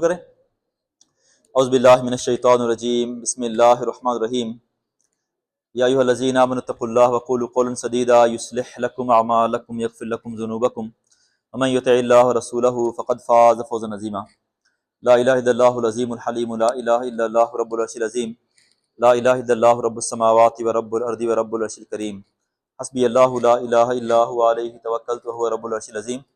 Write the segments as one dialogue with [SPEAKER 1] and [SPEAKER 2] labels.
[SPEAKER 1] کریں اعوذ باللہ من الشیطان الرجیم بسم اللہ الرحمن الرحیم یا ایھا الذین آمنوا اتقوا اللہ وقولوا قولا سدیدا یصلح لکم اعمالکم یغفر لکم ذنوبکم ومن یطع اللہ ورسولہ فقد فاز فوزا عظیما لا الہ الا اللہ العظیم الحلیم لا الہ الا اللہ رب العرش العظیم لا الہ الا اللہ رب السماوات ورب الارض ورب العرش الکریم حسبی اللہ لا الہ الا هو علیہ توکلت وهو رب العرش العظیم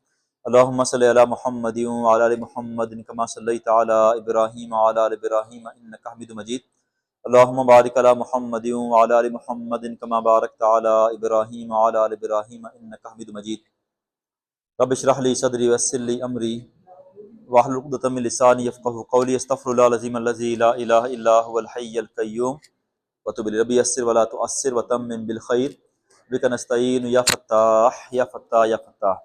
[SPEAKER 1] اللہم صلی علی محمد وعلی آل محمد کما صلیت علی ابراہیم وعلی آل ابراہیم انک حمید مجید اللہم بارک علی محمد وعلی آل محمد کما بارکت علی ابراہیم وعلی آل ابراہیم انک حمید مجید رب اشرح لی صدری ویسر لی امری واحلل عقدۃ من لسانی یفقہوا قولی استغفر اللہ العظیم الذی لا الہ الا هو الحی القیوم وتب الیہ رب یسر ولا تعسر وتمم بالخیر بک نستعین یا فتاح یا فتاح یا فتاح۔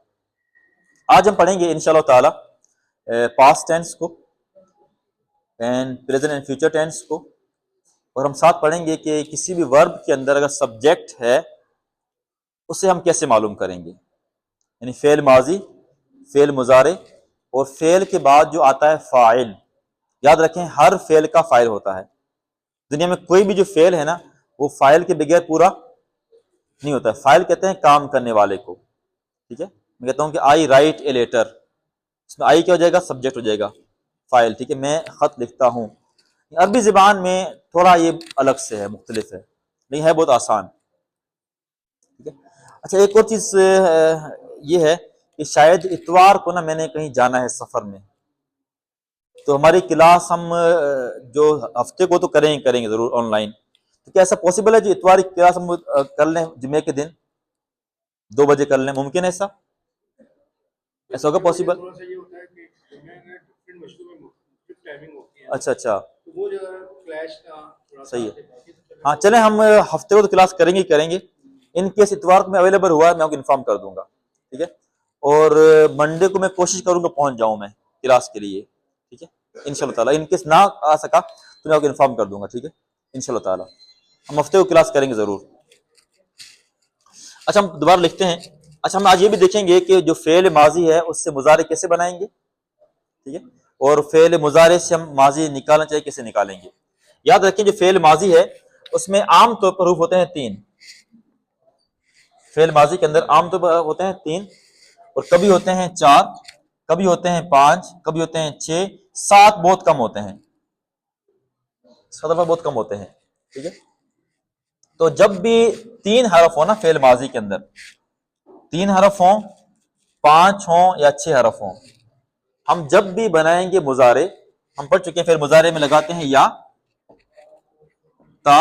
[SPEAKER 1] آج ہم پڑھیں گے انشاءاللہ تعالی پاسٹ ٹینس کو and present and future tennis کو، اور ہم ساتھ پڑھیں گے کہ کسی بھی ورب کے اندر اگر سبجیکٹ ہے اسے ہم کیسے معلوم کریں گے، یعنی فعل ماضی، فعل مضارع اور فعل کے بعد جو آتا ہے فاعل۔ یاد رکھیں ہر فعل کا فاعل ہوتا ہے، دنیا میں کوئی بھی جو فعل ہے نا وہ فاعل کے بغیر پورا نہیں ہوتا ہے۔ فاعل کہتے ہیں کام کرنے والے کو، ٹھیک ہے۔ میں کہتا ہوں کہ آئی رائٹ اے لیٹر، اس میں آئی کیا ہو جائے گا؟ سبجیکٹ ہو جائے گا، فاعل، ٹھیک ہے۔ میں خط لکھتا ہوں۔ عربی زبان میں تھوڑا یہ الگ سے ہے، مختلف ہے، نہیں ہے بہت آسان، ٹھیک ہے۔ اچھا ایک اور چیز یہ ہے کہ شاید اتوار کو نا میں نے کہیں جانا ہے سفر میں، تو ہماری کلاس ہم جو ہفتے کو تو کریں گے ضرور آن لائن، تو کیا ایسا پاسبل ہے جو اتوار کی کلاس ہم کر لیں جمعے کے دن 2 بجے کر لیں؟ ممکن ہے ایسا ہوگا پاسبل؟ اچھا صحیح ہے، ہاں چلیں ہم ہفتے کو تو کلاس کریں گے ان کیس اتوار کو میں اویلیبل ہوا میں آپ کو انفارم کر دوں گا، ٹھیک ہے۔ اور منڈے کو میں کوشش کروں گا پہنچ جاؤں میں کلاس کے لیے، ٹھیک ہے انشاءاللہ تعالیٰ۔ ان کیس نہ آ سکا تو میں آپ کو انفارم کر دوں گا، ٹھیک ہے انشاءاللہ تعالیٰ۔ ہم ہفتے کو کلاس کریں گے ضرور۔ اچھا ہم دوبارہ لکھتے ہیں۔ اچھا ہم آج یہ بھی دیکھیں گے کہ جو فعل ماضی ہے اس سے مضارع کیسے بنائیں گے، ٹھیک ہے، اور فعل مضارع سے ہم ماضی نکالنا چاہیے کیسے نکالیں گے۔ یاد رکھیں جو فعل ماضی ہے اس میں عام طور پر حروف ہوتے ہیں 3، فعل ماضی کے اندر عام طور پر ہوتے ہیں 3، اور کبھی ہوتے ہیں 4، کبھی ہوتے ہیں 5، کبھی ہوتے ہیں 6، 7 بہت کم ہوتے ہیں، 7 بہت کم ہوتے ہیں، ٹھیک ہے۔ تو جب بھی 3 حرف ہو نا فعل ماضی کے اندر، 3 حرف ہوں، 5 ہوں یا 6 حرف ہوں، ہم جب بھی بنائیں گے مضارع، ہم پڑھ چکے ہیں فعل مضارع میں لگاتے ہیں یا، تا،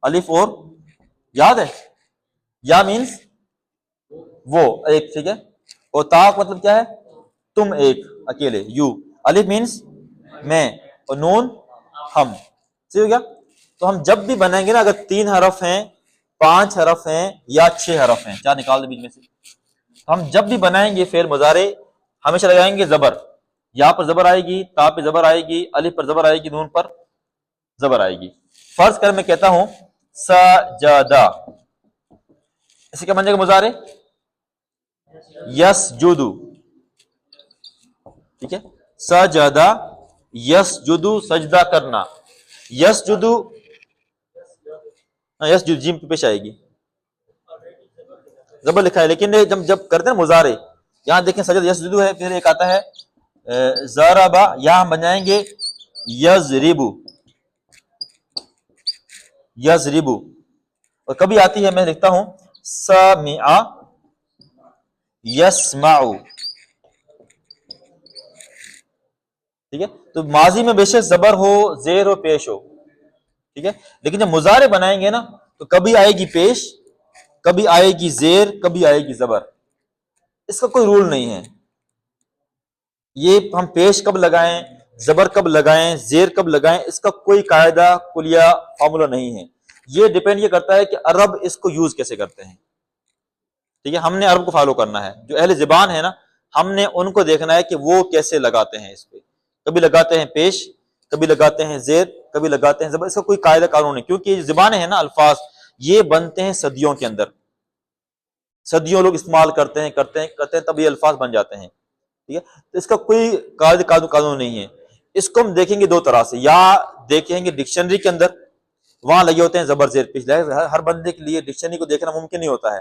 [SPEAKER 1] الف اور، یاد ہے یا مینس وہ ایک، ٹھیک ہے، اور تا کا مطلب کیا ہے؟ تم ایک اکیلے، یو، الف مینس میں، اور نون ہم، صحیح ہو گیا۔ تو ہم جب بھی بنائیں گے نا اگر 3 حرف ہیں، 5 حرف ہیں یا 6 حرف ہیں، 4 نکال دیں بیچ میں سے، ہم جب بھی بنائیں گے فعل مضارع ہمیشہ لگائیں گے زبر، یا پر زبر آئے گی، تا پہ زبر آئے گی، الف پر زبر آئے گی، نون پر زبر آئے گی۔ فرض کر میں کہتا ہوں سجدہ، اسے کیا بن جائے گا مضارع؟ یسجدو، ٹھیک ہے، سجدہ یسجدو، سجدہ کرنا، یسجدو، یسجد جیم پہ پیش آئے گی، زبر لکھا ہے، لیکن جب کرتے ہیں مضارع، یہاں دیکھیں سجد یسجدو ہے، پھر ایک آتا ہے ضربا، یہاں ہم بنائیں گے یضربو، یضربو، اور کبھی آتی ہے میں لکھتا ہوں سمع یسمعو، ٹھیک ہے۔ تو ماضی میں بے شک زبر ہو، زیر ہو، پیش ہو، ٹھیک ہے، لیکن جب مضارع بنائیں گے نا تو کبھی آئے گی پیش، کبھی آئے گی زیر، کبھی آئے گی زبر، اس کا کوئی رول نہیں ہے، یہ ہم پیش کب لگائیں، زبر کب لگائیں، زیر کب لگائیں، اس کا کوئی قاعدہ کلیہ فارمولا نہیں ہے، یہ ڈیپینڈ یہ کرتا ہے کہ عرب اس کو یوز کیسے کرتے ہیں، ٹھیک ہے۔ ہم نے عرب کو فالو کرنا ہے، جو اہل زبان ہے نا ہم نے ان کو دیکھنا ہے کہ وہ کیسے لگاتے ہیں، اس پہ کبھی لگاتے ہیں پیش، کبھی لگاتے ہیں زیر، کبھی لگاتے ہیں زبر، اس کا کوئی قاعدہ قانون نہیں، کیونکہ یہ زبانیں ہیں نا الفاظ یہ بنتے ہیں صدیوں کے اندر، صدیوں لوگ استعمال کرتے ہیں تب یہ الفاظ بن جاتے ہیں، ٹھیک ہے. تو اس کا کوئی قانون نہیں ہے. اس کو ہم دیکھیں گے دو طرح سے، یا دیکھیں گے ڈکشنری کے اندر، وہاں لگے ہوتے ہیں زبر زیر پیش. ہر بندے کے لیے ڈکشنری کو دیکھنا ممکن نہیں ہوتا ہے.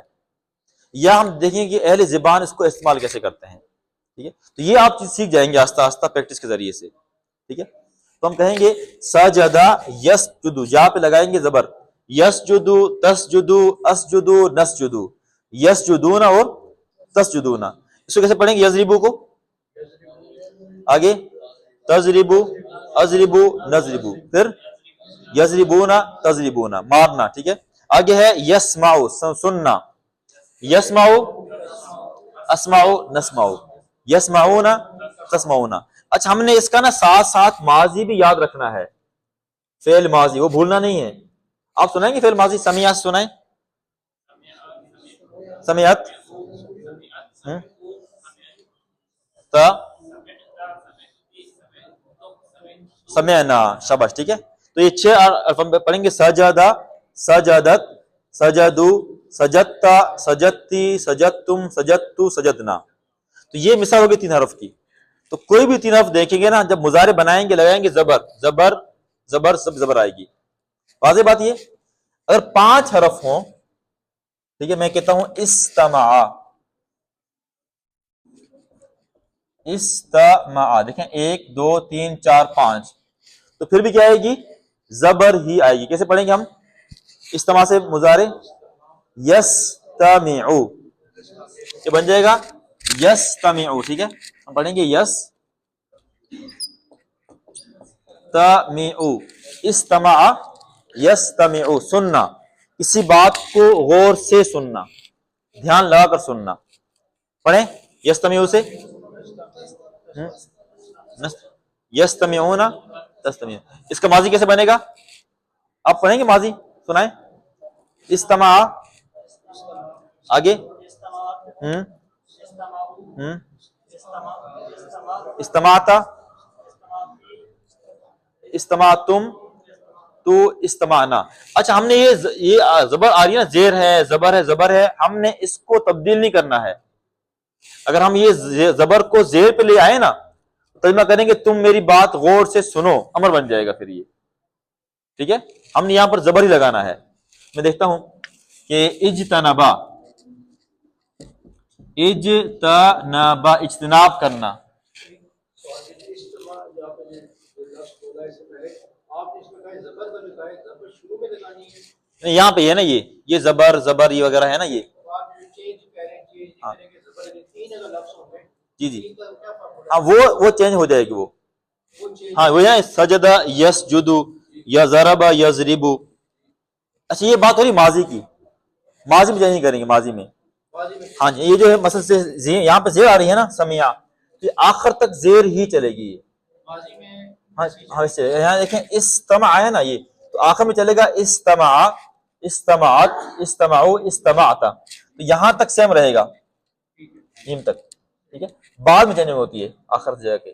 [SPEAKER 1] یا ہم دیکھیں گے اہل زبان اس کو استعمال کیسے کرتے ہیں. ٹھیک ہے. تو یہ آپ چیز سیکھ جائیں گے آہستہ آہستہ پریکٹس کے ذریعے سے. ٹھیک ہے. تو ہم کہیں گے سجدہ یسجدو، یہاں پہ لگائیں گے زبر. یسجدو، تسجدو، اسجدو، نسجدو، یسجدون اور تسجدون. اس کو کیسے پڑھیں گے؟ یضربو کو آگے تضربو، اضربو، نضربو، پھر یضربون، تضربون، مارنا. ٹھیک ہے. آگے ہے یسمعو، سننا. یسمعو، اسمعو، نسمعو، یسمعون، تسمعون. اچھا ہم نے اس کا نا ساتھ ساتھ ماضی بھی یاد رکھنا ہے، فعل ماضی وہ بھولنا نہیں ہے. آپ سنائیں گے فعل ماضی؟ سمیعت سنائیں. سمیعت، تا، سمعنا. شاباش. ٹھیک ہے. تو یہ 6 پڑھیں گے. سجدہ، سجدت، سجدو، سجدتا، سجدتی، سجدتم، سجدتو، سجدنا. تو یہ مثال ہوگی 3 حرف کی. تو کوئی بھی 3 حرف دیکھیں گے نا، جب مضارع بنائیں گے لگائیں گے زبر، زبر زبر، سب زبر آئے گی. واضح بات یہ. اگر 5 حرف ہوں، ٹھیک ہے، میں کہتا ہوں استمع، استمع، دیکھیں 1 2 3 4 5، تو پھر بھی کیا آئے گی؟ زبر ہی آئے گی. کیسے پڑھیں گے ہم استماع سے مضارع؟ یستمعو، یہ بن جائے گا یستمعو. ٹھیک ہے. ہم پڑھیں گے یستمعو، استمع، یستمعو، سننا، کسی بات کو غور سے سننا، دھیان لگا کر سننا. پڑھیں یستمعو سے. یستمعون، تستمعون. اس کا ماضی کیسے بنے گا؟ آپ پڑھیں گے ماضی؟ سنائیں. استماع، آگے استماعتا، استماعتم، تو استماعنا. اچھا ہم نے یہ زبر آ رہی ہے نا، زیر ہے، زبر ہے، زبر ہے، ہم نے اس کو تبدیل نہیں کرنا ہے. اگر ہم یہ زبر کو زیر پہ لے آئے نا، ترجمہ کریں گے تم میری بات غور سے سنو، امر بن جائے گا پھر یہ. ٹھیک ہے. ہم نے یہاں پر زبر ہی لگانا ہے. میں دیکھتا ہوں کہ اجتنبا، اجتنبا، اجتناب کرنا. یہاں پہ ہے نا یہ زبر زبر یہ وغیرہ ہے نا یہ. ہاں. جی جی ہاں وہ چینج ہو جائے گی وہ. ہاں وہ ہے سجدہ یسجدو، یا ضرب یضربو. اچھا یہ بات ہو رہی ماضی کی، ماضی میں چینج نہیں کریں گے ماضی میں. ہاں جی یہ جو ہے مثلا سے یہاں پہ زیر آ رہی ہے نا سمیع، تو آخر تک زیر ہی چلے گی. ہاں یہاں دیکھیں استمع ہے نا یہ، تو آخر میں چلے گا استمع، استمعت، استمعو، استمعتا. تو یہاں تک سیم رہے گا جیم تک. ٹھیک ہے. بعد میں چینج ہوتی ہے آخر سے جا کے.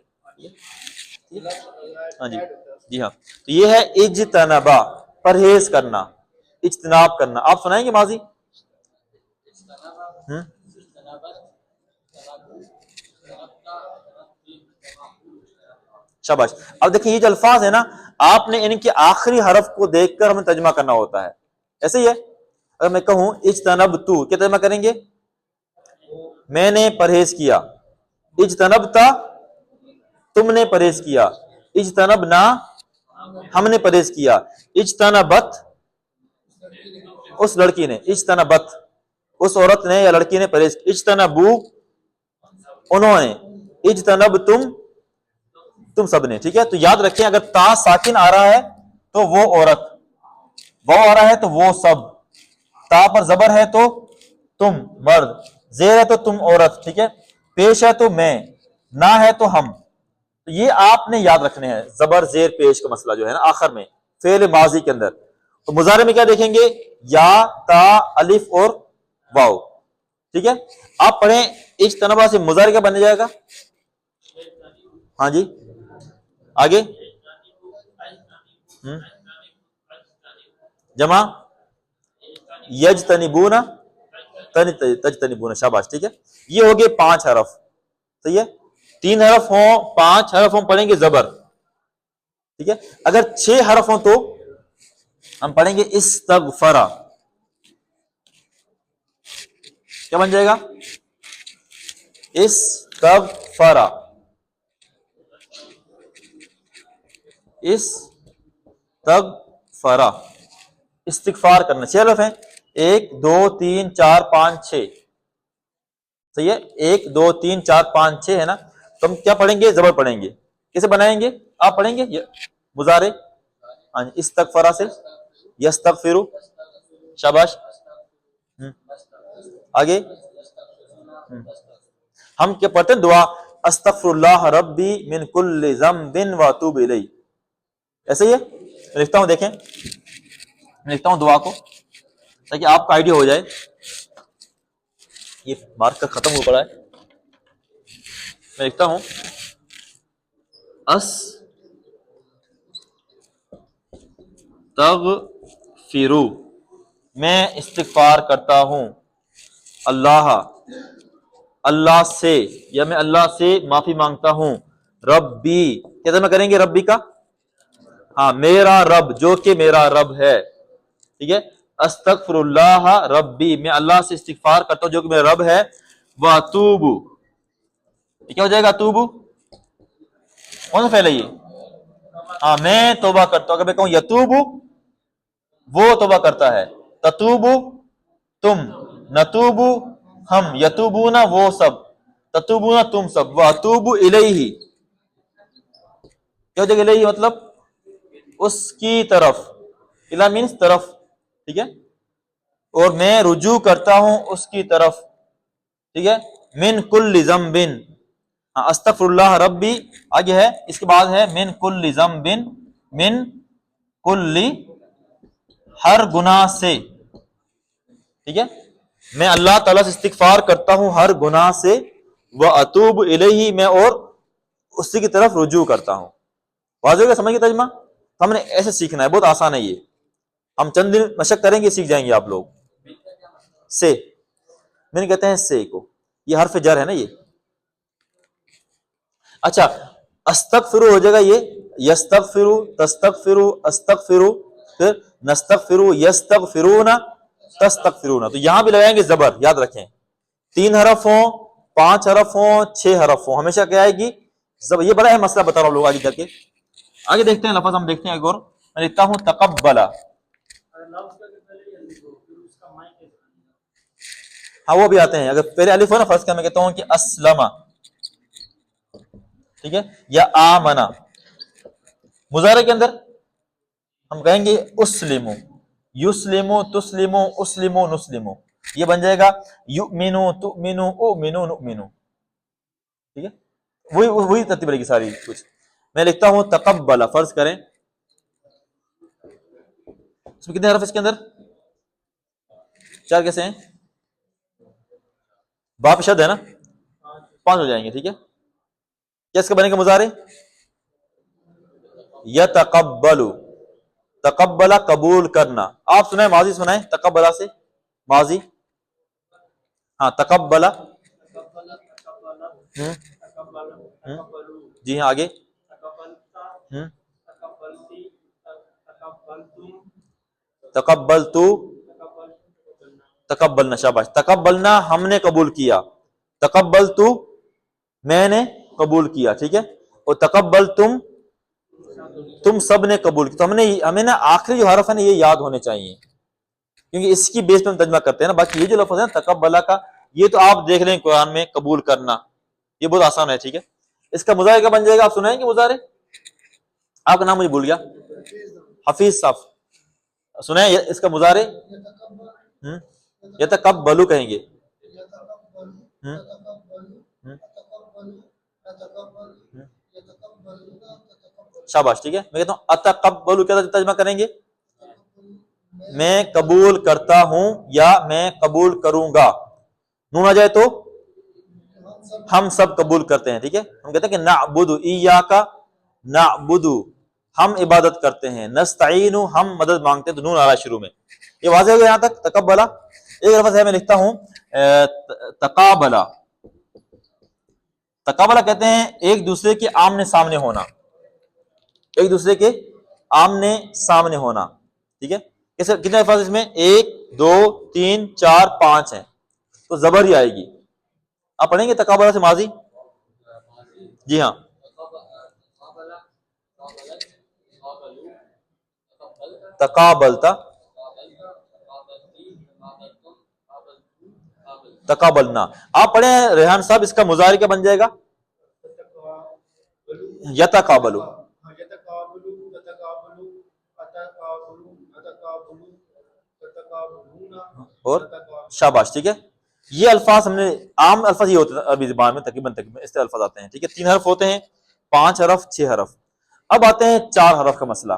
[SPEAKER 1] ہاں جی جی ہاں. تو یہ ہے اجتنبا، پرہیز کرنا، اجتناب کرنا. آپ سنائیں گے ماضی؟ شاباش. اب دیکھیں یہ جو الفاظ ہیں نا، آپ نے ان کے آخری حرف کو دیکھ کر ہمیں ترجمہ کرنا ہوتا ہے. ایسے ہی ہے. اگر میں کہوں اجتنبتو، کیا ترجمہ کریں گے؟ میں نے پرہیز کیا. اجتنبتا، تم نے پرہیز کیا. اجتنبنا، ہم نے پرہیز کیا. اجتنبت، اس لڑکی نے. اجتنبت، اس عورت نے یا لڑکی نے پرہیز. اجتنبو، انہوں نے. اجتنبتم، تم سب نے. ٹھیک ہے. تو یاد رکھیں اگر تا ساکن آ رہا ہے تو وہ عورت، واو آ رہا ہے تو وہ سب، تا پر زبر ہے تو تم مرد، زیر ہے تو تم عورت. ٹھیک ہے. پیش ہے تو میں، نہ ہے تو ہم. تو یہ آپ نے یاد رکھنے ہیں زبر زیر پیش کا مسئلہ جو ہے نا آخر میں فعل ماضی کے اندر. تو مضارع میں کیا دیکھیں گے؟ یا، تا، الف اور واو. ٹھیک ہے. آپ پڑھیں اجتنبا سے مضارع کیا بن جائے گا؟ ہاں جی آگے جمع یجتنبون، تجتنبون. شاباش. ٹھیک ہے. یہ ہو گئے 5 حرف. صحیح ہے. 3 حرف ہوں 5 حرف ہوں پڑھیں گے زبر، ٹھیک ہے. اگر 6 حرف ہوں تو ہم پڑھیں گے استغفرا. کیا بن جائے گا؟ استغفرا. استغفرا، استغفار کرنا. 6 حرف ہیں، 1 2 3 4 5 6. صحیح ہے، 1 2 3 4 5 6 ہے نا. تو ہم کیا پڑھیں گے؟ زبر پڑھیں گے. کیسے بنائیں گے؟ آپ پڑھیں گے مضارع. ہاں جی، استغفرا سے یستغفرو. شاباش. آگے ہم کیا پڑھتے ہیں؟ دعا استغفر اللہ ربی من کل ذنب واتوب الیہ. ایسے ہی ہے. میں لکھتا ہوں، دیکھیں میں لکھتا ہوں دعا کو تاکہ آپ کا آئیڈیا ہو جائے. یہ مارک کا ختم ہو پڑا ہے. میں لکھتا ہوں استغفرو، میں استغفار کرتا ہوں اللہ سے، یا میں اللہ سے معافی مانگتا ہوں. ربی، کیا ترجمہ کریں گے ربی کا؟ ہاں، میرا رب، جو کہ میرا رب ہے. ٹھیک ہے. استغفر اللہ ربی، میں اللہ سے استغفار کرتا ہوں جو کہ میرا رب ہے. واتوب، کیا ہو جائے گا؟ اتوب کون سا فعل ہے یہ؟ ہاں، میں توبہ کرتا ہوں. اگر میں کہوں یتوب، وہ توبہ کرتا ہے. تتوب تم، نتوب ہم، یتوبون وہ سب، تتوبون تم سب. واتوب الیہ، کیا ہو جائے گا؟ الیہ مطلب اس کی طرف. الی مینس طرف، ٹھیک ہے. اور میں رجوع کرتا ہوں اس کی طرف. ٹھیک ہے. من کل ذنب، استغفر اللہ ربی آگے ہے، اس کے بعد ہے من کل ذنب، من کل، ہر گناہ سے. ٹھیک ہے. میں اللہ تعالیٰ سے استغفار کرتا ہوں ہر گناہ سے. واتوب الیہ، میں اور اسی کی طرف رجوع کرتا ہوں. واضح ہوگا؟ سمجھ گئے ترجمہ؟ ہم نے ایسے سیکھنا ہے، بہت آسان ہے یہ. ہم چند دن مشق کریں گے، سیکھ جائیں گے آپ لوگ. سے، میں نے کہتے ہیں سے کو، یہ حرف جر ہے نا یہ. اچھا، استغفرو ہو جائے گا یہ یستغفرو، تستغفرو، استغفرو، پھر نستغفرو، یستغفرون، تستغفرون. تو یہاں بھی لگائیں گے زبر، یاد رکھیں. 3 حرف ہوں 5 حرف ہوں 6 حرف ہوں، ہمیشہ کیا آئے گی؟ زبر. یہ بڑا ہے مسئلہ، بتا رہا ہوں لوگ آگے جا کے. آگے دیکھتے ہیں لفظ، ہم دیکھتے ہیں ایک اور. میں لکھتا ہوں تقبلا. ہاں، وہ بھی آتے ہیں. اگر پہلے الف ہو نا، فرض کر میں کہتا ہوں کہ اسلم، ٹھیک ہے، یا آمنا. مضارع کے اندر ہم کہیں گے اسلمو، یسلمو، تسلمو، اسلمو، نسلمو. یہ بن جائے گا یؤمنو، تؤمنو، اؤمنو، نؤمنو. ٹھیک ہے. وہی ترتیب رہے گی ساری کچھ. میں لکھتا ہوں تقبلا. فرض کریں اس میں کتنے حرف اس کے اندر؟ 4 کیسے ہیں؟ باپ شد ہے نا، 5 ہو جائیں گے. ٹھیک ہے. کیا اس کا بنے گا مضارع؟ یتقبلو. تقبلا قبول کرنا. آپ سنائیں ماضی، سنائیں تقبلا سے ماضی. ہاں، تقبلا. جی ہاں، آگے. تقبلتو، تقبلنا. شاباش. تقبلنا، ہم نے قبول کیا. تقبلتو، میں نے قبول کیا. ٹھیک ہے. اور تقبلتم، تم سب نے قبول کیا. تو ہمیں نا آخری جو حرف ہے نا یہ یاد ہونے چاہیے، کیونکہ اس کی بیس پہ ہم ترجمہ کرتے ہیں نا. باقی یہ جو لفظ ہے نا تقبلا کا، یہ تو آپ دیکھ لیں قرآن میں، قبول کرنا، یہ بہت آسان ہے. ٹھیک ہے. اس کا مضارع کیا بن جائے گا؟ آپ سنائیں گے مضارع؟ آپ کا نام مجھے بھول گیا. حفیظ صاحب سنائیں اس کا مضارع. یتقبلو کہیں گے. شاباش. ٹھیک ہے. میں کہتا ہوں اتقبلو، کیا ترجمہ کریں گے؟ میں قبول کرتا ہوں یا میں قبول کروں گا. نون آ جائے تو ہم سب قبول کرتے ہیں. ٹھیک ہے. ہم کہتے ہیں کہ نعبد ایاک نعبد، ہم عبادت کرتے ہیں. نستعین، ہم مدد مانگتے ہیں. تو نون آ رہا ہے شروع میں. یہ واضح ہو گیا یہاں تک تقبلا. ایک لفظ ہے، میں لکھتا ہوں تقابلا. تقابلہ کہتے ہیں ایک دوسرے کے آمنے سامنے ہونا، ایک دوسرے کے آمنے سامنے ہونا، ٹھیک ہے. کتنے الفاظ اس میں؟ 1 2 3 4 5 ہیں، تو زبر ہی آئے گی. آپ پڑھیں گے تقابلہ سے ماضی؟ جی ہاں. تقابلتا، تقابلنا. آپ پڑھیں ریحان صاحب، اس کا مضارع کیا بن جائے گا؟ یتقابلو. اور شاباش، ٹھیک ہے. یہ الفاظ ہم نے عام الفاظ یہ ہوتے ہیں عربی زبان میں، تقریباً اس طرح الفاظ آتے ہیں، ٹھیک ہے. 3 حرف ہوتے ہیں، 5 حرف، 6 حرف. اب آتے ہیں 4 حرف کا مسئلہ.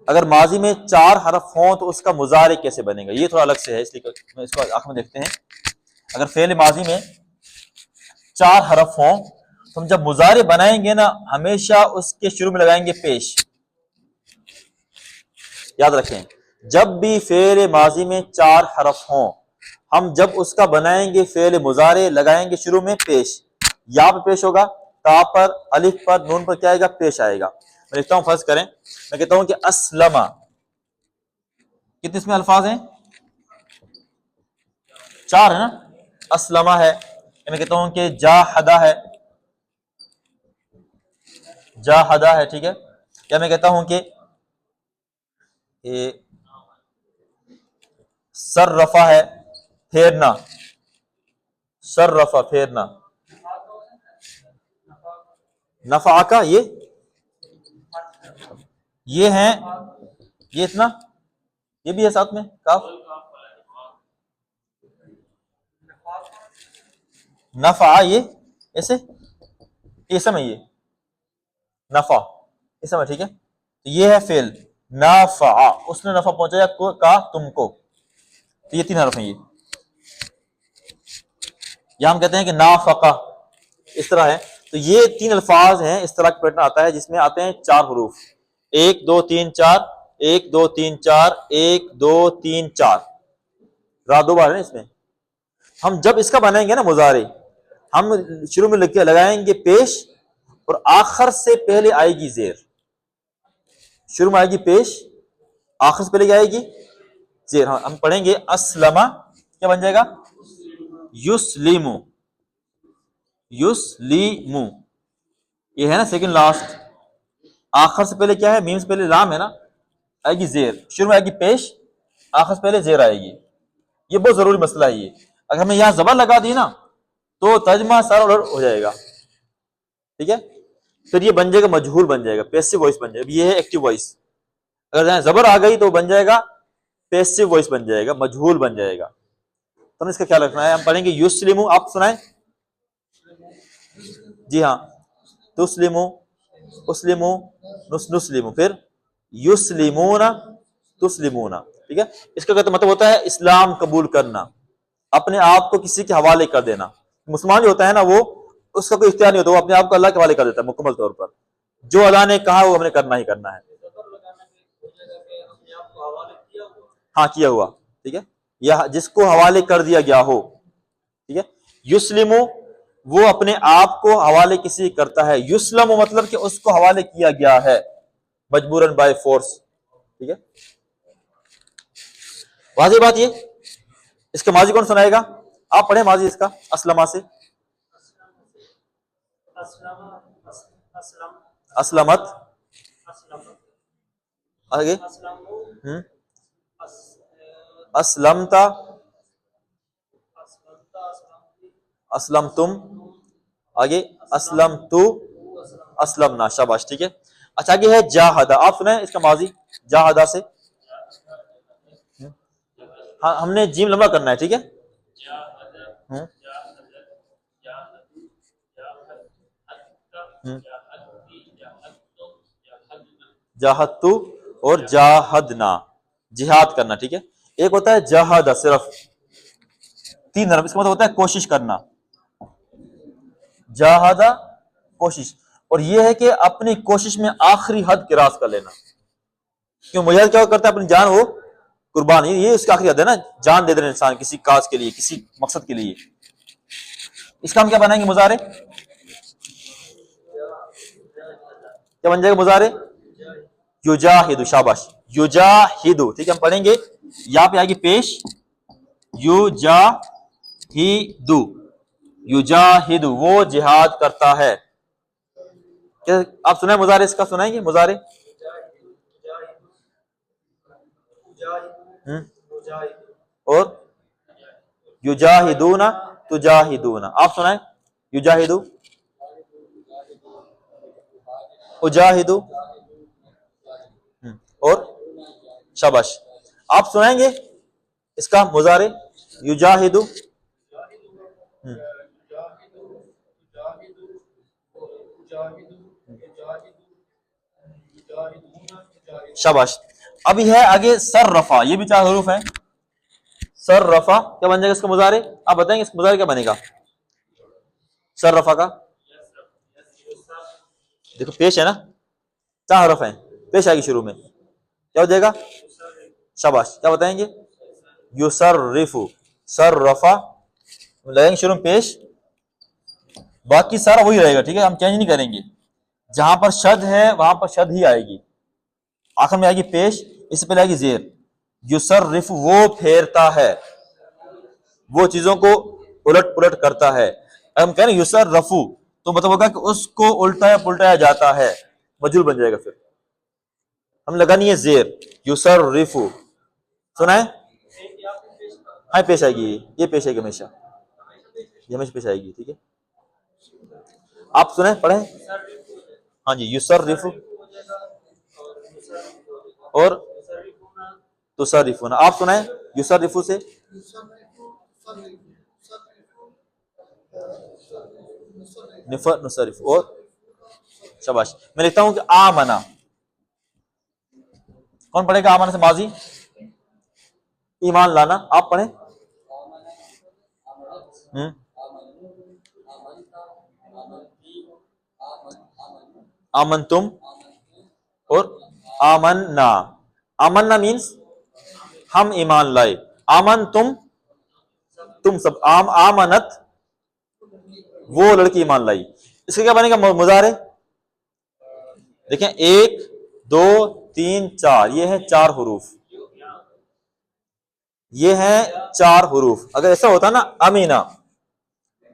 [SPEAKER 1] اگر ماضی میں 4 حرف ہوں تو اس کا مضارع کیسے بنے گا؟ یہ تھوڑا الگ سے ہے، اس لیے اس کو آنکھ میں دیکھتے ہیں. اگر فعل ماضی میں 4 حرف ہوں تو ہم جب مضارع بنائیں گے نا، ہمیشہ اس کے شروع میں لگائیں گے پیش. یاد رکھیں، جب بھی فعل ماضی میں 4 حرف ہوں، ہم جب اس کا بنائیں گے فعل مضارع، لگائیں گے شروع میں پیش. یا پہ پیش ہوگا، تا پر، الف پر، نون پر کیا آئے گا؟ پیش آئے گا. میں لکھتا ہوں، فرض کریں میں کہتا ہوں کہ اسلمہ. کتنے اس میں الفاظ ہیں؟ 4 ہے نا. اسلمہ ہے، میں کہتا ہوں کہ جاہدہ ہے، جاہدہ ہے، ٹھیک ہے. یا میں کہتا ہوں کہ صرفہ ہے، پھیرنا، صرفہ پھیرنا. نفع کا یہ ہیں، یہ اتنا، یہ بھی ہے ساتھ میں کاف. نفع یہ ایسے، اسم ہے، یہ نفع اسم ہے، ٹھیک ہے. یہ ہے فعل نافع، اس نے نفع پہنچایا کا تم کو. تو یہ 3 حرف ہیں. یہ یا ہم کہتے ہیں کہ نافقہ، اس طرح ہے. تو یہ 3 الفاظ ہیں، اس طرح کا پیٹرن آتا ہے جس میں آتے ہیں 4 حروف. 1 2 3 4، 1 2 3 4، 1 2 3 4. رات 2 بار ہے اس میں. ہم جب اس کا بنائیں گے نا مضارع، ہم شروع میں لگائیں گے پیش، اور آخر سے پہلے آئے گی زیر. شروع میں آئے گی پیش، آخر سے پہلے کیا آئے گی؟ زیر. ہم پڑھیں گے اسلمہ، کیا بن جائے گا؟ یسلمو، یسلیمو. یہ ہے نا سیکنڈ لاسٹ. آخر سے پہلے کیا ہے؟ میم سے پہلے لام ہے نا، آئے گی زیر. شروع میں آئے گی پیش، آخر سے پہلے زیر آئے گی. یہ بہت ضروری مسئلہ ہے. یہ اگر ہمیں یہاں زبر لگا دی نا تو ترجمہ سارا الٹ ہو جائے گا، ٹھیک ہے. پھر یہ بن جائے گا مجہول، بن جائے گا پیسو وائس بن جائے گا. یہ ہے ایکٹیو وائس. اگر یہاں زبر آ گئی تو بن جائے گا پیسو وائس، بن جائے گا مجہول، بن جائے گا. تو ہمیں اس کا خیال رکھنا ہے. ہم پڑھیں گے یسلمو، آپ سنائیں. جی ہاں، تسلمو، اسلمو، نسلمو، پھر یسلمون، تسلمون، ٹھیک ہے. اس کا مطلب ہوتا ہے اسلام قبول کرنا، اپنے آپ کو کسی کے حوالے کر دینا. مسلمان جو ہوتا ہے نا، وہ اس کا کوئی اختیار نہیں ہوتا، وہ اپنے آپ کو اللہ کے حوالے کر دیتا ہے مکمل طور پر. جو اللہ نے کہا وہ ہم نے کرنا ہی کرنا ہے. ہاں، کیا ہوا، ٹھیک ہے. یا جس کو حوالے کر دیا گیا ہو، ٹھیک ہے. یسلمو، وہ اپنے آپ کو حوالے کسی کرتا ہے. یسلم مطلب کہ اس کو حوالے کیا گیا ہے مجبوراً، بائی فورس، ٹھیک ہے. واضح بات. یہ اس کا ماضی کون سنائے گا؟ آپ پڑھیں ماضی اس کا اسلمہ سے. اسلمت، آگے اسلمتا، اسلمتم، آگے اسلمتو، اسلمنا. شاباش، ٹھیک ہے. اچھا، آگے ہے جاہدہ. آپ سنیں اس کا ماضی جاہدہ سے. ہاں، ہم نے جیم لمبا کرنا ہے، ٹھیک ہے. جاہدتو اور جاہدنا، جہاد کرنا، ٹھیک ہے. ایک ہوتا ہے جاہدہ صرف 3 حرف، اس کا مطلب ہوتا ہے کوشش کرنا. جاہدہ کوشش، اور یہ ہے کہ اپنی کوشش میں آخری حد کی راس کر لینا. کیوں مجاہد کیا کرتا ہے؟ اپنی جان ہو قربان، یہ اس کی آخری حد ہے نا، جان دے دینا انسان کسی کاز کے لیے، کسی مقصد کے لیے. اس کا ہم کیا بنائیں گے مضارع؟ کیا بن جائے گا مضارع؟ یجاہد، شاباش، یجاہد، ٹھیک ہے. ہم پڑھیں گے یہاں پہ آئے گی پیش یجاہد، یجاہد وہ جہاد کرتا ہے. کیا آپ سنیں مضارع اس کا؟ سنائیں گے مضارع؟ اور یجاہدون، تجاہدون، آپ سنائیں. یجاہدو، اجاہدو، اور شاباش. آپ سنائیں گے اس کا مضارع یجاہدو؟ شاباش. اب یہ ہے آگے صرفا، یہ بھی 4 حروف ہیں. صرفا کیا بن جائے گا اس کا مضارع؟ آپ بتائیں گے اس کا مضارع کیا بنے گا صرفا کا؟ دیکھو پیش ہے نا، 4 حرف ہیں، پیش آئے گی شروع میں، کیا ہو جائے گا؟ شاباش. کیا بتائیں گے؟ یصرف، صرفا لگیں گے شروع میں پیش، باقی سارا وہی رہے گا. ٹھیک ہے، ہم چینج نہیں کریں گے. جہاں پر شد ہے وہاں پر شد ہی آئے گی. آخر میں آئے گی پیش، اس سے پہلے آئے گی زیر. یصرف وہ پھیرتا ہے، وہ چیزوں کو الٹ پلٹ کرتا ہے. ہم کہیں نا یصرفو تو مطلب ہوگا کہ اس کو الٹایا پلٹایا جاتا ہے، مجہول بن جائے گا. پھر ہم لگانی ہے زیر، یصرفو. سنائیں؟ ہاں پیش آئے گی، یہ پیش آئے گی ہمیشہ، یہ ہمیشہ پیش آئے گی. ٹھیک ہے، آپ سنیں پڑھیں. ہاں جی، یصرف اور تصرفون. آپ سنائیں یصرفو سے. نصرف اور شاباش. میں لکھتا ہوں کہ آمنا، کون پڑھے گا آمنا سے ماضی؟ ایمان لانا. آپ پڑھیں. آمن تم اور آمنا. آمنا مینس ہم ایمان لائے. آمن تم سب. آمنت وہ لڑکی ایمان لائی. اس کا کیا بنے گا مضارع؟ دیکھیں 1 2 3 4، یہ ہے 4 حروف، یہ ہیں 4 حروف. اگر ایسا ہوتا نا امینا،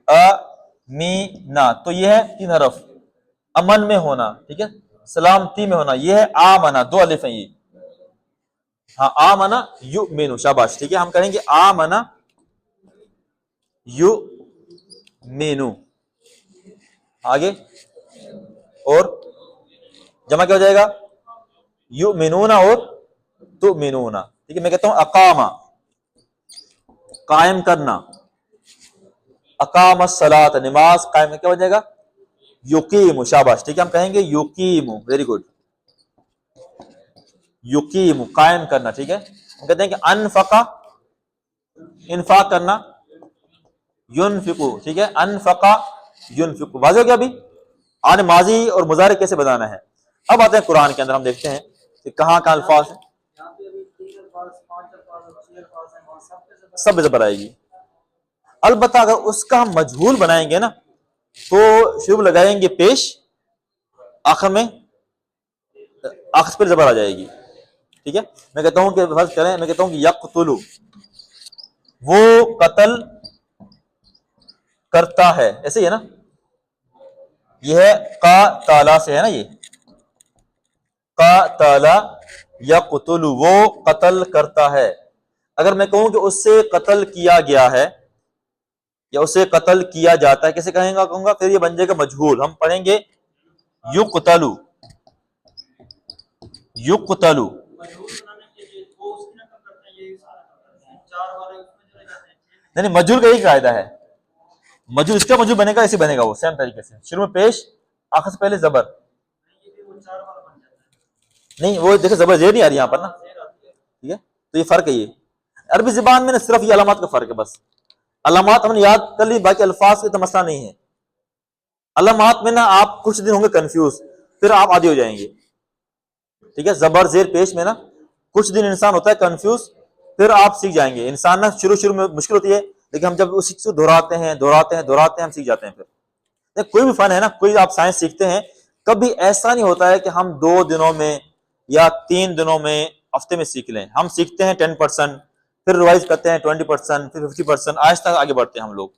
[SPEAKER 1] امینا، تو یہ ہے 3 حرف. امن میں ہونا، ٹھیک ہے، سلامتی میں ہونا، یہ ہے آمنا، 2 الف ہیں یہ. ہاں آمنا یؤمنو، شاباش. ٹھیک ہے، ہم کہیں گے آمنا یؤمنو. آگے اور جمع کیا ہو جائے گا؟ یؤمنون اور تؤمنون. ٹھیک ہے، میں کہتا ہوں اقامہ، قائم کرنا. اقام الصلاۃ، نماز قائم. کیا ہو جائے گا؟ یقیم، شاباش. ٹھیک ہے، ہم کہیں گے یقیم، ویری گڈ، یقیم قائم کرنا. ٹھیک ہے، ہم کہتے ہیں کہ انفقا، انفاق کرنا. ینفقو، ٹھیک ہے، انفقا ینفقو. واضح ہو گیا ابھی آنے ماضی اور مضارع کیسے بتانا ہے. اب آتے ہیں قرآن کے اندر، ہم دیکھتے ہیں کہ کہاں کہاں الفاظ ہیں. سب میں زبر آئے گی. البتہ اگر اس کا ہم مجہول بنائیں گے نا تو شروع میں لگائیں گے پیش، آخر میں آخر پر زبر آ جائے گی. ٹھیک ہے، میں کہتا ہوں کہ فرض کریں، میں کہتا ہوں کہ یقتلو وہ قتل کرتا ہے. ایسے ہی ہے نا، یہ ہے قاتل سے ہے نا، یہ قاتل یقتل وہ قتل کرتا ہے. اگر میں کہوں کہ اس سے قتل کیا گیا ہے یا اسے قتل کیا جاتا ہے، کیسے کہیں گا؟ کہوں گا پھر یہ بن جائے گا مجہول. ہم پڑھیں گے یقتلو، یقتلو. نہیں، مجہول کا یہی قاعدہ ہے. مجہول اس کا مجہول بنے گا، ایسے بنے گا وہ سیم طریقے سے، شروع میں پیش، آخر سے پہلے زبر. نہیں وہ دیکھیں زبر زیر نہیں آ رہی یہاں پر نا. ٹھیک ہے، تو یہ فرق ہے. یہ عربی زبان میں نا صرف یہ علامات کا فرق ہے بس. علامات ہم نے یاد کر لی، باقی الفاظ کا تو مسئلہ نہیں ہے. علامات میں نا آپ کچھ دن ہوں گے کنفیوز، پھر آپ عادی ہو جائیں گے. ٹھیک ہے، زبر زیر پیش میں نا کچھ دن انسان ہوتا ہے کنفیوز، پھر آپ سیکھ جائیں گے. انسان نا شروع میں مشکل ہوتی ہے، لیکن ہم جب اسی چیز کو دہراتے ہیں ہم سیکھ جاتے ہیں. پھر کوئی بھی فن ہے نا، کوئی آپ سائنس سیکھتے ہیں کبھی ایسا نہیں ہوتا ہے کہ ہم 2 دنوں میں یا 3 دنوں میں ہفتے میں سیکھ لیں. ہم سیکھتے ہیں 10%، پھر ریوائز کرتے ہیں 20%، پھر 50%، آہستہ آگے بڑھتے ہیں ہم لوگ.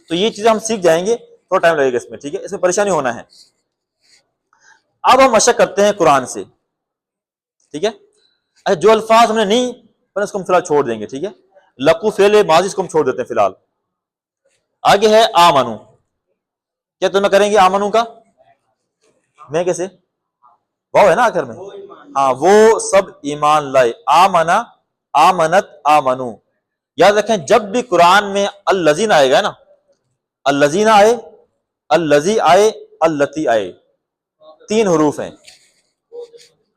[SPEAKER 1] تو یہ چیزیں ہم سیکھ جائیں گے، تھوڑا ٹائم لگے گا اس میں، ٹھیک ہے، اس میں پریشانی ہونا ہے. اب ہم مشق کرتے ہیں قرآن سے، ٹھیک ہے. اچھا جو الفاظ ہم نے نہیں پڑھے اس کو ہم فی الحال چھوڑ دیں گے، ٹھیک ہے. لقو فعل ماضی اس کو ہم چھوڑ دیتے ہیں فی الحال. آگے ہے آمنو. کیا تمہیں کریں گے آمنو کا؟ میں کیسے واو ہے نا آخر میں. ہاں وہ سب ایمان لائے. آمنا، آمنت، آمنو. یاد رکھیں جب بھی قرآن میں الذین آئے گا نا، الذین آئے، الذی آئے، اللتی آئے، 3 حروف ہیں.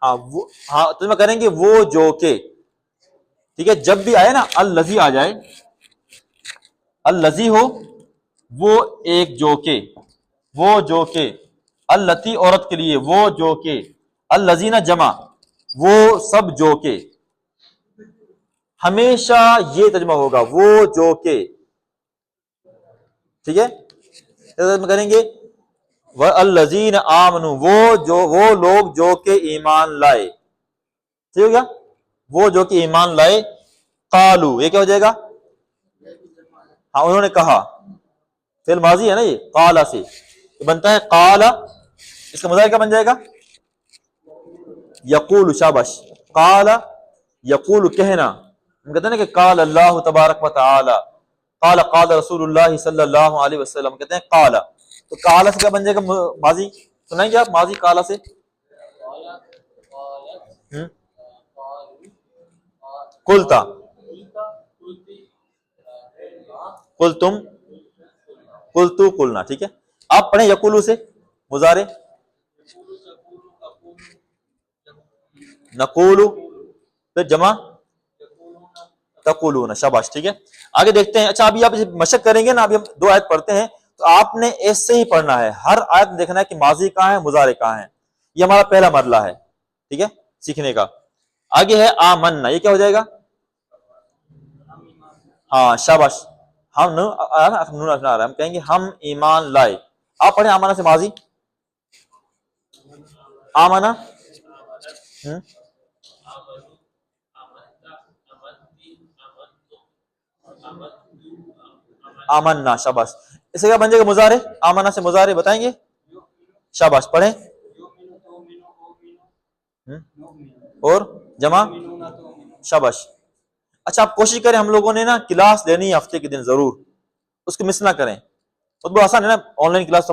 [SPEAKER 1] ہاں تمہیں کریں گے وہ جو کہ، ٹھیک ہے. جب بھی آئے نا الذی آ جائے، الذی ہو، وہ ایک جو کہ، وہ جو کہ، اللتی عورت کے لیے، وہ جو کہ، الذین جمع، وہ سب جو کہ. ہمیشہ یہ ترجمہ ہوگا وہ جو کہ، ٹھیک ہے. کریں گے والذین آمنوا، وہ لوگ جو کہ ایمان لائے. ٹھیک ہو گیا، وہ جو کہ ایمان لائے. قالو، یہ کیا ہو جائے گا؟ ہاں انہوں نے کہا. فعل ماضی ہے نا یہ، قالا سے یہ بنتا ہے قالا. اس کا مضارع کیا بن جائے گا؟ یقول. شاباش. قالا یقول، کہنا. ہم کہتے ہیں نا کہ قال اللہ تبارک و تعالی، قال قال رسول اللہ صلی اللہ علیہ وسلم، کہتے ہیں قالا. تو قالا سے کیا بن جائے گا ماضی؟ سنائیں گے آپ ماضی قالا سے؟ قلتا، قلتم، قلتو، قلنا. ٹھیک ہے. آپ پڑھیں یقولو سے مضارع. نقولو، پھر جمع تقولون. شاباش. ٹھیک ہے. آگے دیکھتے ہیں. اچھا ابھی آپ مشق کریں گے نا، ابھی ہم 2 آیت پڑھتے ہیں تو آپ نے ایسے ہی پڑھنا ہے. ہر آیت میں دیکھنا ہے کہ ماضی کہاں ہے، مضارع کہاں ہے. یہ ہمارا پہلا مرحلہ ہے، ٹھیک ہے، سیکھنے کا. آگے ہے آمنا. یہ کیا ہو جائے گا؟ ہاں شاباش. ہم ہم کہیں گے ہم ایمان لائے. آپ پڑھیں آمنا سے ماضی. آمنا، آمنا. شاباش. اس سے کیا بن جائے گا مضارع؟ آمنا سے مضارع بتائیں گے. شاباش. پڑھیں. اور جمع. شاباش. اچھا آپ کوشش کریں، ہم لوگوں نے نا کلاس لینی ہے ہفتے کے دن ضرور، اس کو مس نہ کریں. بہت آسان ہے نا آن لائن کلاس.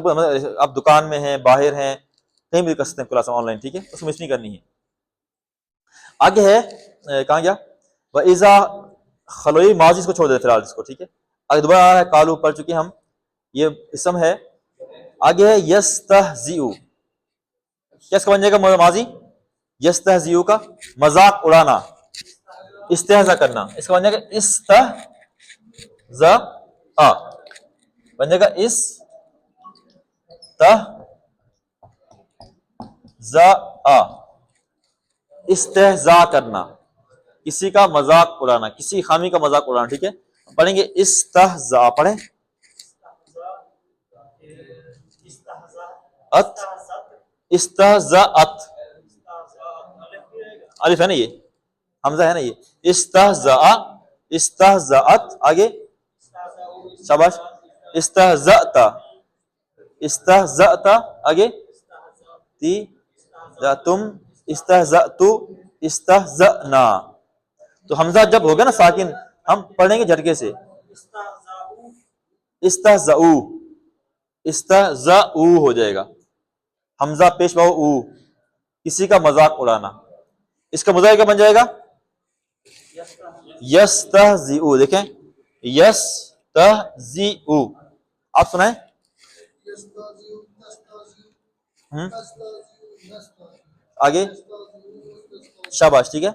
[SPEAKER 1] آپ دکان میں ہیں، باہر ہیں، کہیں بھی کر سکتے ہیں کلاس آن لائن، ٹھیک ہے. اس کو مس نہیں کرنی ہے. آگے ہے کہاں گیا؟ وَإِذَا خلوی ماضی، اس کو چھوڑ دیتے فی الحال اس کو، ٹھیک ہے. آگے دوبارہ آ رہا ہے کالو، پڑھ چکے ہم، یہ اسم ہے. آگے ہے یستہزئ. کیا اس کا بن جائے گا ماضی؟ یستہزئ کا مذاق اڑانا، استہزا کرنا. اس کا بن جائے گا استہزاء. بن جائے گا استہزاء، استہزاء کرنا، کسی کا مذاق اڑانا، کسی خامی کا مذاق اڑانا. ٹھیک ہے. پڑھیں گے استہزاء. پڑھیں. استہزأت، الف ہے نا یہ، حمزہ ہے نا یہ. استہزاء، استہزأت. آگے شاباش. استہزأت، استہزأت. آگے تم، استہزأت، استہزأنا. تو حمزہ جب ہوگا نا ساکن، ہم پڑھیں گے جھٹکے سے. استہزؤ، استہزؤ ہو جائے گا. حمزہ پیش باؤ او، کسی کا مذاق اڑانا. اس کا مضارع کیا بن جائے گا؟ یستہزئ. دیکھیں یستہزئ. آپ سنائیں. آگے شاباش. ٹھیک ہے.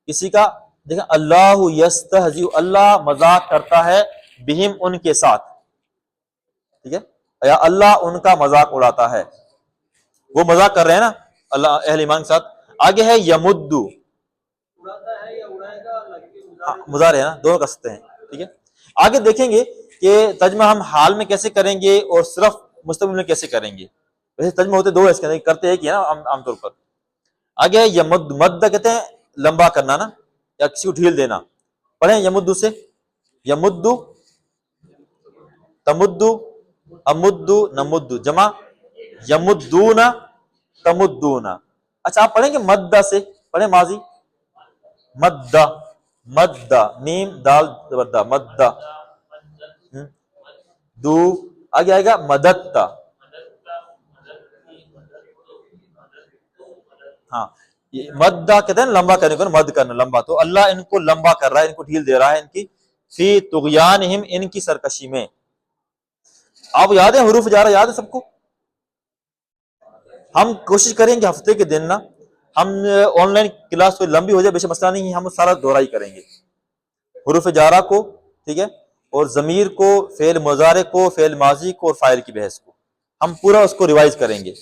[SPEAKER 1] کسی کا دیکھیں اللہ یستہزئ، اللہ مذاق کرتا ہے، بہم ان کے ساتھ، ٹھیک ہے، یا اللہ ان کا مذاق اڑاتا ہے. وہ مذاق کر رہے ہیں نا اللہ اہل ایمان کے ساتھ. آگے ہے یمدو. مضارع ہے نا، دونوں کر سکتے ہیں، ٹھیک ہے. آگے دیکھیں گے کہ ترجمہ ہم حال میں کیسے کریں گے اور صرف مستقبل میں کیسے کریں گے. ویسے ترجمہ ہوتے دو ہے اس کے اندر، کرتے ایک ہی ہے نا عام طور پر. آگے ہے یمد، مد کہتے ہیں لمبا کرنا نا، یا کسی کو ڈھیل دینا. پڑھیں یمد سے، یمد، تمد، امد، نمد، جمع یمدون، تمدون. اچھا آپ پڑھیں گے مدہ سے، پڑھیں ماضی مدہ، مدہ، میم دال زبردہ، مدہ. دو آگے آئے گا مددتا. ہاں مدہ کہتے ہیں لمبا کرنے کو، مد کرنا لمبا. تو اللہ ان کو لمبا کر رہا ہے، ان کو ڈھیل دے رہا ہے ان کی فی طغیانہم، ان کی سرکشی میں. آپ یاد ہے حروف جارہ یاد ہے سب کو؟ ہم کوشش کریں گے ہفتے کے دن نا، ہم آن لائن کلاس کوئی لمبی ہو جائے بے مسئلہ نہیں ہے، ہم سارا دہرائی کریں گے حروف جارہ کو، ٹھیک ہے، اور ضمیر کو، فعل مضارع کو، فعل ماضی کو، اور فاعل کی بحث کو ہم پورا اس کو ریوائز کریں گے.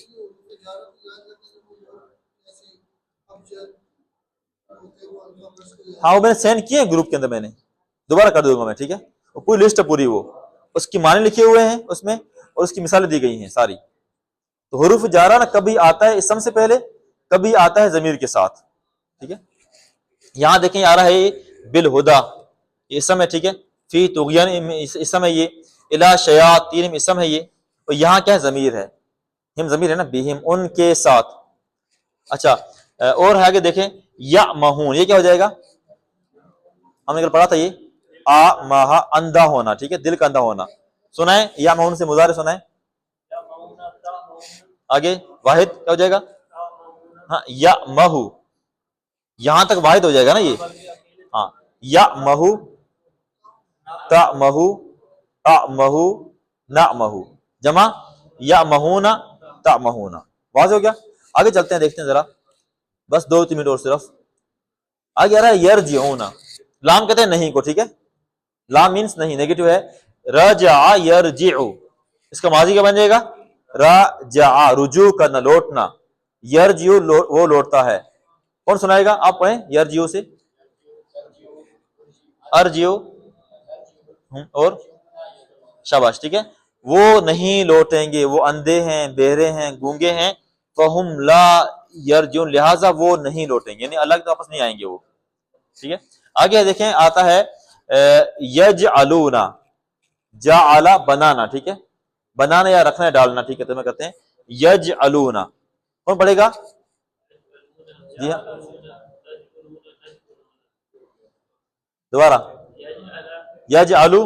[SPEAKER 1] ہاں وہ میں نے سینڈ کیے ہیں گروپ کے اندر، میں نے دوبارہ کر دوں گا میں، ٹھیک ہے. وہ پوری لسٹ ہے پوری، وہ اس کی معنی لکھے ہوئے ہیں اس میں، اور اس کی مثالیں دی گئی ہیں ساری. تو حروف جارہ نا کبھی آتا ہے اسم سے پہلے، کبھی آتا ہے ضمیر کے ساتھ، ٹھیک ہے. یہاں دیکھیں آ رہا ہے بالہدا، یہ اسم ہے، ٹھیک ہے. فی طغیان اسم ہے، یہ الی شیاطین اسم ہے یہ، اور یہاں کیا ہے ضمیر ہے، ہم ضمیر ہے نا، بہم ان کے ساتھ. اچھا اور ہے آگے دیکھیں یعمہون، یہ کیا ہو جائے گا، ہم نے کل پڑھا تھا یہ ماہا اندھا ہونا، ٹھیک ہے، دل کا اندھا ہونا. سنائیں یعمہون سے مضارع سنائیں. آگے واحد کیا ہو جائے گا، ہاں یعمہو، یہاں تک واحد ہو جائے گا نا یہ. ہاں یعمہو، تعمہو، اعمہو، نعمہو، جمع یعمہون، تعمہون. واضح ہو گیا. آگے چلتے ہیں، دیکھتے ہیں ذرا، بس 2-3 منٹ اور صرف. آگے آ رہا ہے یرجعون، لام کہتے ہیں نہیں کو، ٹھیک ہے، لام مینس نہیں، نیگیٹو ہے. رجع یرجع، اس کا ماضی کیا بن جائے گا، رجع، رجوع کرنا، لوٹنا. یرجع وہ لوٹتا ہے. کون سنائے گا، آپ پڑھیں یرجع سے. ارجع اور شاباش، ٹھیک ہے. وہ نہیں لوٹیں گے، وہ اندھے ہیں، بہرے ہیں، گونگے ہیں. فہم لا یرجعون، لہذا وہ نہیں لوٹیں گے، یعنی الگ واپس نہیں آئیں گے وہ، ٹھیک ہے. آگے دیکھیں آتا ہے یجعلون، جعل بنانا، ٹھیک ہے، بنانا یا رکھنا ہے، ڈالنا، ٹھیک ہے. تو میں کہتے ہیں یجعلون. کون پڑھے گا، جی ہاں دوبارہ یجعلو،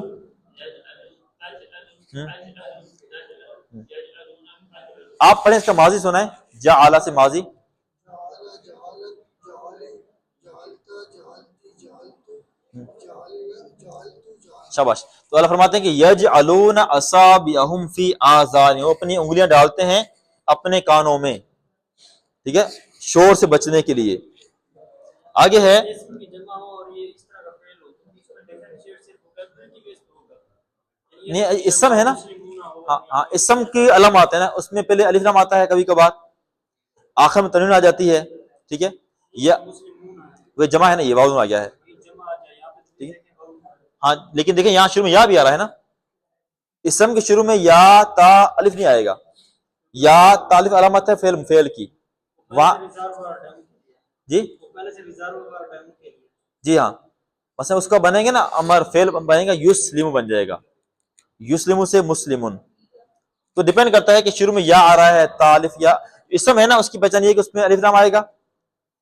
[SPEAKER 1] آپ پڑھیں، اس کا ماضی سنائیں، جعل سے ماضی. شاباش. تو اللہ فرماتے ہیں کہ یجعلون اصابعہم فی آذانہم، وہ اپنی انگلیاں ڈالتے ہیں اپنے کانوں میں، ٹھیک ہے، شور سے بچنے کے لیے. آگے ہے نہیں اسم ہے نا، ہاں ہاں اسم کی علم آتے ہیں نا، اس میں پہلے الف لام آتا ہے، کبھی کبھار آخر میں تنوین آ جاتی ہے، ٹھیک ہے. یا وہ جمع ہے نا، یہ واو آ گیا ہے، ٹھیک ہے. ہاں لیکن دیکھیں یہاں شروع میں یا بھی آ رہا ہے نا، اسم کے شروع میں یا تا الف نہیں آئے گا. یا تا الف علامت ہے فعل کی، وہاں جی جی ہاں، مثلا اس کا بنے گا نا امر، فعل بنے گا یسلم بن جائے گا، یسلم سے مسلمن. تو ڈیپینڈ کرتا ہے کہ شروع میں یا آ رہا ہے تا الف، یا اسم ہے نا اس کی پہچان یہ ہے کہ اس میں الف لام آئے گا،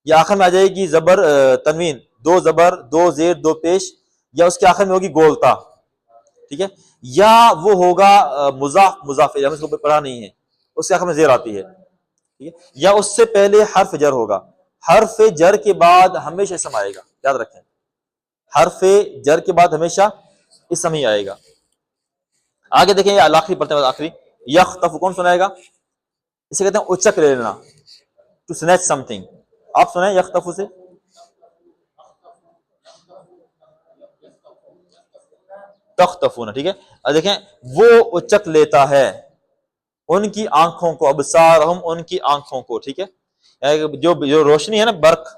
[SPEAKER 1] یا آخر میں آ جائے گی زبر تنوین، 2 زبر 2 زیر 2 پیش، یا اس کے آخر میں ہوگی گولتا، ٹھیک ہے. یا وہ ہوگا مضاف مضاف، ہم اس کو پڑھا نہیں ہے، اس کے آخر میں زیر آتی ہے، ٹھیک ہے. یا اس سے پہلے حرف جر ہوگا، حرف جر کے بعد ہمیشہ اسم آئے گا، یاد رکھیں، حرف جر کے بعد ہمیشہ اسم ہی آئے گا. آگے دیکھیں یہ آخری پڑھتے ہیں، آخری یخطف، کون سنائے گا، اسے کہتے ہیں اچک لے لینا، ٹو سنیچ سم تھنگ. آپ سنیں یخطف سے. تختفون، ٹھیک ہے. اور دیکھیں وہ اچک لیتا ہے ان کی آنکھوں کو، ابصارہم ان کی آنکھوں کو، ٹھیک ہے. جو روشنی ہے نا، برق،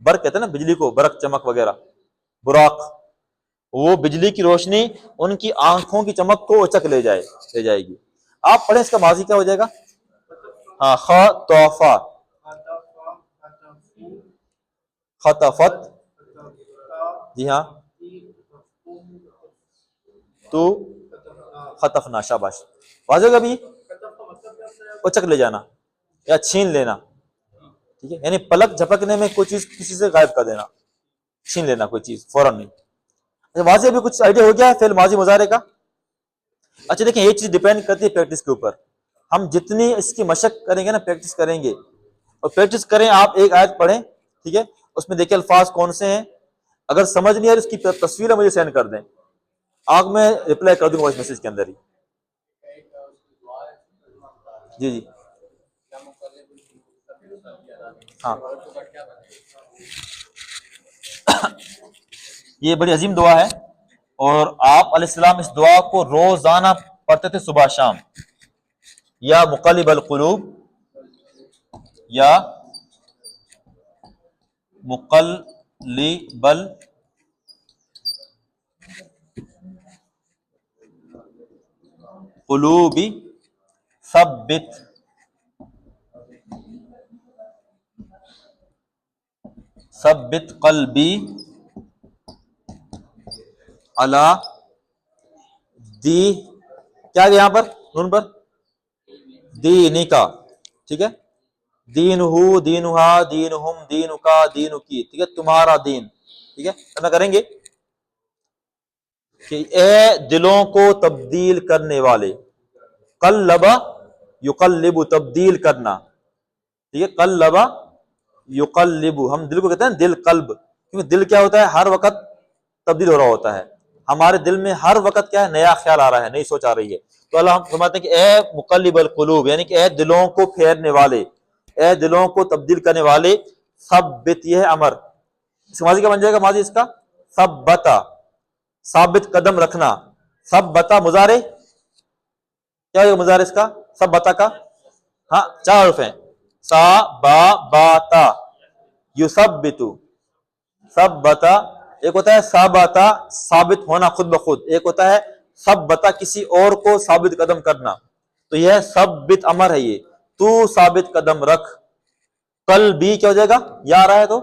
[SPEAKER 1] برق کہتے ہیں نا بجلی کو، برق چمک وغیرہ، براق، وہ بجلی کی روشنی ان کی آنکھوں کی چمک کو اچک لے جائے گی. آپ پڑھیں اس کا ماضی کیا ہو جائے گا، ہاں خطفا، خطفت، جی ہاں، تو خطفنا، شاباش، واضح ہوگا ابھی، اچک لے جانا یا چھین لینا، ٹھیک ہے، یعنی پلک جھپکنے میں کوئی چیز کسی سے غائب کر دینا، چھین لینا کوئی چیز فوراً نہیں. واضح بھی کچھ آئیڈیا ہو گیا ہے فعل ماضی مضارع کا. اچھا دیکھیں، یہ چیز ڈیپینڈ کرتی ہے پریکٹس کے اوپر. ہم جتنی اس کی مشق کریں گے نا، پریکٹس کریں گے، اور پریکٹس کریں. آپ ایک آیت پڑھیں، ٹھیک ہے، اس میں دیکھیں الفاظ کون سے ہیں، اگر سمجھ نہیں آ رہی اس کی تصویر مجھے سینڈ کر دیں، آپ میں رپلائی کر دوں گا اس میسج کے اندر ہی. جی جی ہاں، یہ بڑی عظیم دعا ہے، اور آپ علیہ السلام اس دعا کو روزانہ پڑھتے تھے صبح شام. یا مقلب القلوب، یا مقلب القلوب ثبت قلبی علی دی، کیا گیا یہاں پر نون پر، دینی کا، ٹھیک ہے، دین ہو، دینہا، دینہم، دین کا، دین کی، ٹھیک ہے، تمہارا دین، ٹھیک ہے. کرنا کریں گے کہ اے دلوں کو تبدیل کرنے والے، قلب یقلب، تبدیل کرنا، ٹھیک ہے، قلب یقلب، ہم دل کو کہتے ہیں دل قلب، کیونکہ دل کیا ہوتا ہے، ہر وقت تبدیل ہو رہا ہوتا ہے. ہمارے دل میں ہر وقت کیا ہے، نیا خیال آ رہا ہے، نئی سوچ آ رہی ہے. تو اللہ ہم فرماتے ہیں کہ اے مقلب القلوب، یعنی کہ اے دلوں کو پھیرنے والے، اے دلوں کو تبدیل کرنے والے، ثبت، یہ ہے امر، اس ماضی کا بن جائے گا، ماضی اس کا ثبتا، ثابت قدم رکھنا. ثبتا مضارع، کیا ہے مضارع اس کا، ثبتا کا، ہاں 4 حرف ہیں، سا با با تا، یثبتو، ثبتا، ایک ہوتا ہے ثابتا، ثابت ہونا خود بخود، ایک ہوتا ہے ثبتا، کسی اور کو ثابت قدم کرنا. تو یہ ثبت امر ہے، یہ تو ثابت قدم رکھ. کل بھی کیا ہو جائے گا، یا آ رہا ہے تو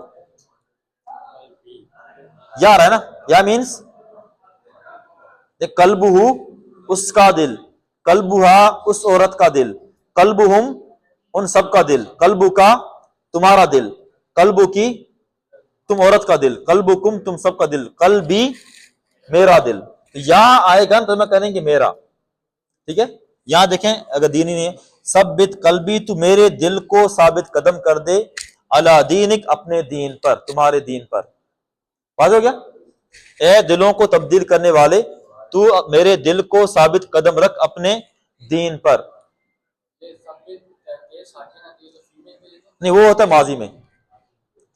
[SPEAKER 1] یا آ رہا ہے نا، یا مینس قلب ہو، اس کا دل، قلبھا، اس عورت کا دل، قلبہم، ان سب کا دل، قلب کا، تمہارا دل، قلب کی، تم عورت کا دل، قلبکم، تم سب کا دل، قلبی، میرا دل. یا آئے گا تو میں کہیں گے میرا، ٹھیک ہے. یہاں دیکھیں اگر دینی نہیں ہے، ثبت قلبی، تو میرے دل کو ثابت قدم کر دے، علی دینک، اپنے دین پر، تمہارے دین پر. واضح ہو گیا، اے دلوں کو تبدیل کرنے والے، تو میرے دل کو ثابت قدم رکھ اپنے دین پر. نہیں، وہ ہوتا ہے ماضی میں،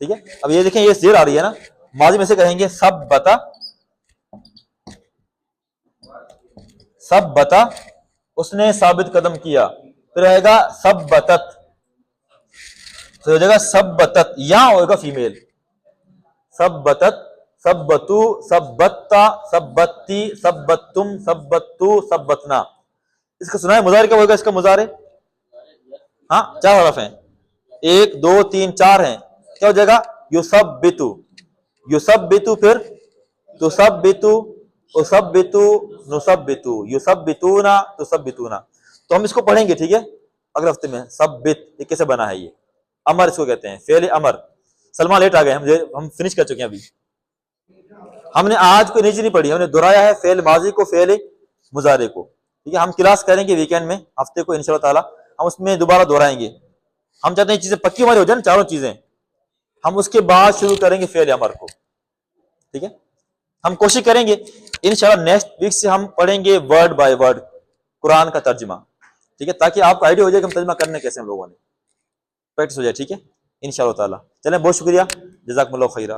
[SPEAKER 1] ٹھیک ہے. اب یہ دیکھیں، یہ زیر آ رہی ہے نا، ماضی میں سے کہیں گے ثبتا، ثبتا، اس نے ثابت قدم کیا، پھر رہے گا ثبتت، پھر ہو جائے گا ثبتت، یہاں ہوئے گا فیمیل، ثبتت، ثبتو، ثبتا، ثبتی، ثبتتم، ثبتو، ثبتنا. اس کا سنا ہے مضارع کیا ہوگا، اس کا مضارع، ہاں 4 حرف ہیں، 1 2 3 4 ہیں، کیا ہو جائے گا، یثبتو، یثبتو، پھر تثبتو، اثبتو، نثبتو، یثبتونا، تثبتونا. تو ہم اس کو پڑھیں گے، ٹھیک ہے، اگلے ہفتے میں. ثبت، یہ کیسے بنا ہے، یہ امر اس کو کہتے ہیں، فعل امر. سلمان لیٹ آ گئے، ہم فنش کر چکے ہیں ابھی. ہم نے آج کو نیچے نہیں پڑھی، ہم نے دہرایا ہے فعل ماضی کو، فعل مضارع کو، ٹھیک ہے. ہم کلاس کریں گے ویکینڈ میں، ہفتے کو انشاءاللہ تعالی ہم اس میں دوبارہ دہرائیں گے. ہم چاہتے ہیں چیزیں پکی ہماری ہو جائیں، چاروں چیزیں، ہم اس کے بعد شروع کریں گے فعل امر کو، ٹھیک ہے. ہم کوشش کریں گے انشاءاللہ نیکسٹ ویک سے ہم پڑھیں گے ورڈ بائی ورڈ قرآن کا ترجمہ، ٹھیک ہے، تاکہ آپ کو آئیڈیا ہو جائے کہ ہم ترجمہ کرنے کیسے ہم لوگوں نے، پریکٹس ہو جائے، ٹھیک ہے، انشاءاللہ تعالی. چلیں، بہت شکریہ، جزاکم اللہ خیرہ.